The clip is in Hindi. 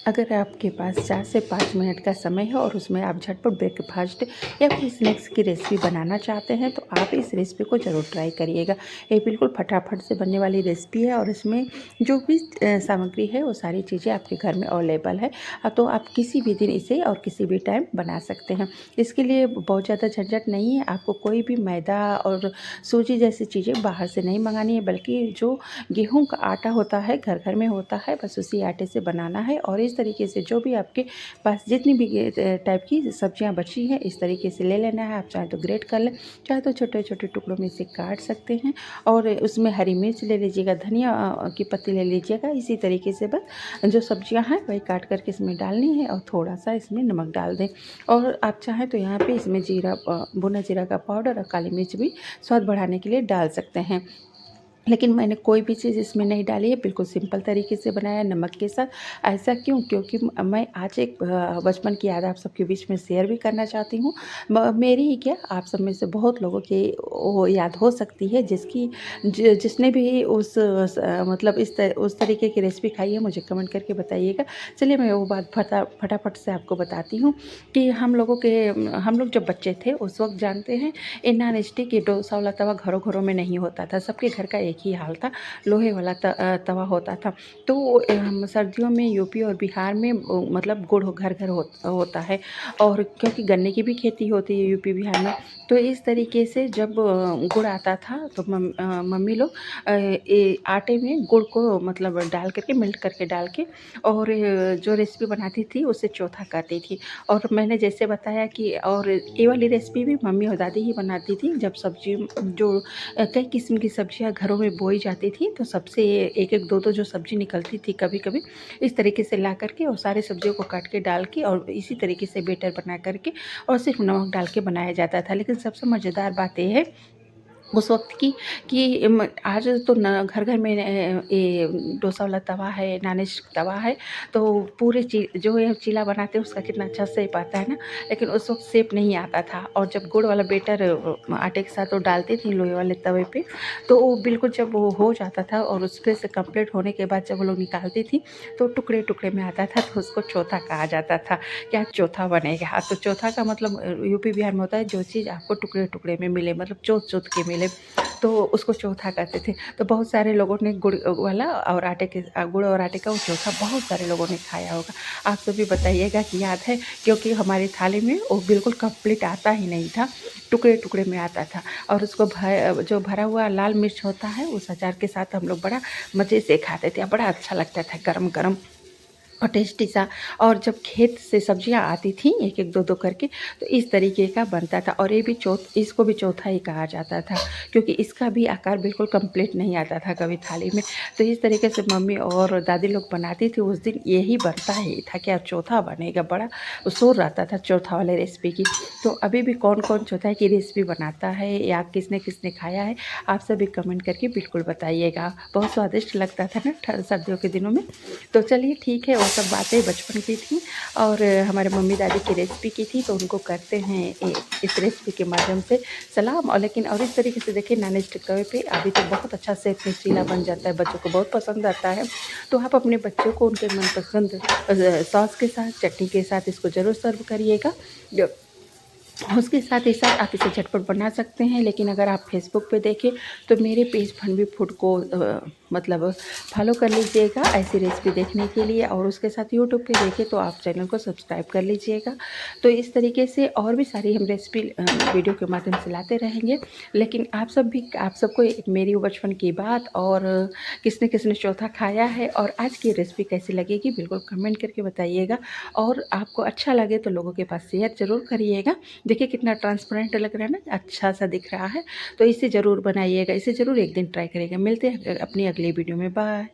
अगर आपके पास 4 से 5 मिनट का समय है और उसमें आप झटपट ब्रेकफास्ट या फिर स्नैक्स की रेसिपी बनाना चाहते हैं तो आप इस रेसिपी को ज़रूर ट्राई करिएगा। ये बिल्कुल फटाफट से बनने वाली रेसिपी है और इसमें जो भी सामग्री है वो सारी चीज़ें आपके घर में अवेलेबल है। तो आप किसी भी दिन इसे और किसी भी टाइम बना सकते हैं। इसके लिए बहुत ज़्यादा झंझट नहीं है, आपको कोई भी मैदा और सूजी जैसी चीज़ें बाहर से नहीं मंगानी है, बल्कि जो गेहूँ का आटा होता है घर घर में होता है, बस उसी आटे से बनाना है। और इस तरीके से जो भी आपके पास जितनी भी टाइप की सब्जियां बची हैं इस तरीके से ले लेना है। आप चाहे तो ग्रेट कर लें, चाहे तो छोटे छोटे टुकड़ों में इसे काट सकते हैं। और उसमें हरी मिर्च ले लीजिएगा, धनिया की पत्ती ले लीजिएगा। इसी तरीके से बस जो सब्जियां हैं वही काट करके इसमें डालनी है और थोड़ा सा इसमें नमक डाल दें। और आप चाहें तो यहाँ पे इसमें जीरा, भुना जीरा का पाउडर और काली मिर्च भी स्वाद बढ़ाने के लिए डाल सकते हैं। लेकिन मैंने कोई भी चीज़ इसमें नहीं डाली है, बिल्कुल सिंपल तरीके से बनाया नमक के साथ। ऐसा क्यों? क्योंकि मैं आज एक बचपन की याद आप सबके बीच में शेयर भी करना चाहती हूँ। मेरी ही क्या, आप सब में से बहुत लोगों की वो याद हो सकती है जिसकी जिसने भी मतलब उस तरीके की रेसिपी खाई है, मुझे कमेंट करके बताइएगा। चलिए मैं वो बात फटाफट से आपको बताती हूँ कि हम लोग जब बच्चे थे उस वक्त जानते हैं, ये नॉन स्टिक, ये डोसा वाला तवा घरों घरों में नहीं होता था। सबके घर का एक ही हाल था, लोहे वाला तवा होता था। तो सर्दियों में यूपी और बिहार में मतलब गुड़ घर घर होता है। और क्योंकि गन्ने की भी खेती होती है यूपी बिहार में, तो इस तरीके से जब गुड़ आता था तो मम्मी लोग आटे में गुड़ को मतलब डाल करके, मेल्ट करके डाल के, और जो रेसिपी बनाती थी उसे चौथा करती थी। और मैंने जैसे बताया कि और ये वाली रेसिपी भी मम्मी और दादी ही बनाती थी। जब सब्जी जो कई किस्म की सब्जियां घरों में बोई जाती थी तो सबसे एक एक दो दो जो सब्जी निकलती थी कभी कभी, इस तरीके से ला करके और सारे सब्जियों को काट के डाल के और इसी तरीके से बेटर बना करके और सिर्फ नमक डाल के बनाया जाता था। लेकिन सबसे मज़ेदार बात यह है उस वक़्त की कि आज तो न घर घर में ये डोसा वाला तवा है, नॉन स्टिक तवा है, तो पूरे जो ये चीला बनाते हैं उसका कितना अच्छा शेप आता है ना। लेकिन उस वक़्त शेप नहीं आता था। और जब गुड़ वाला बेटर आटे के साथ वो डालती थी लोहे वाले तवे पे, तो वो बिल्कुल जब वो हो जाता था और उसपे से कंप्लीट होने के बाद जब वो लोग निकालती थी तो टुकड़े टुकड़े में आता था, तो उसको चौथा कहा जाता था। क्या चौथा बनेगा? तो चौथा का मतलब यूपी बिहार में होता है जो चीज़ आपको टुकड़े टुकड़े में मिले, मतलब चौथ चौथ के मिले, तो उसको चौथा कहते थे। तो बहुत सारे लोगों ने गुड़ वाला और गुड़ और आटे का वो चौथा बहुत सारे लोगों ने खाया होगा। आप सभी बताइएगा कि याद है? क्योंकि हमारी थाली में वो बिल्कुल कंप्लीट आता ही नहीं था, टुकड़े टुकड़े में आता था। और उसको जो भरा हुआ लाल मिर्च होता है उस अचार के साथ हम लोग बड़ा मज़े से खाते थे, बड़ा अच्छा लगता था गरम गरम और टेस्टी सा। और जब खेत से सब्जियां आती थी एक एक दो दो करके, तो इस तरीके का बनता था। और ये भी इसको भी चौथा ही कहा जाता था, क्योंकि इसका भी आकार बिल्कुल कंप्लीट नहीं आता था कभी थाली में। तो इस तरीके से मम्मी और दादी लोग बनाती थी उस दिन, यही बनता ही था कि अब चौथा बनेगा। बड़ा शोर रहता था चौथा वाले रेसिपी की। तो अभी भी कौन कौन चौथा की रेसिपी बनाता है या किसने किसने खाया है, आप सभी कमेंट करके बिल्कुल बताइएगा। बहुत स्वादिष्ट लगता था ना सर्दियों के दिनों में। तो चलिए ठीक है, वो सब बातें बचपन की थी और हमारे मम्मी दादी की रेसिपी की थी, तो उनको करते हैं इस रेसिपी के माध्यम से सलाम। और लेकिन और इस तरीके से देखिए नॉन स्टिक तवे पे अभी तो बहुत अच्छा से चीला बन जाता है, बच्चों को बहुत पसंद आता है। तो आप अपने बच्चों को उनके मनपसंद सॉस के साथ, चटनी के साथ इसको ज़रूर सर्व करिएगा। उसके साथ ही साथ आप इसे झटपट बना सकते हैं। लेकिन अगर आप फेसबुक पे देखें तो मेरे पेज फनवी फूड को मतलब फॉलो कर लीजिएगा ऐसी रेसिपी देखने के लिए। और उसके साथ यूट्यूब पे देखें तो आप चैनल को सब्सक्राइब कर लीजिएगा। तो इस तरीके से और भी सारी हम रेसिपी वीडियो के माध्यम से लाते रहेंगे। लेकिन आप सबको एक मेरी बचपन की बात और किसने किसने चौथा खाया है और आज की रेसिपी कैसी लगेगी बिल्कुल कमेंट करके बताइएगा। और आपको अच्छा लगे तो लोगों के पास शेयर ज़रूर करिएगा। देखिए कितना ट्रांसपेरेंट लग रहा है ना, अच्छा सा दिख रहा है। तो इसे ज़रूर बनाइएगा, इसे ज़रूर एक दिन ट्राई करिएगा। मिलते हैं अपनी अगली वीडियो में, बाय।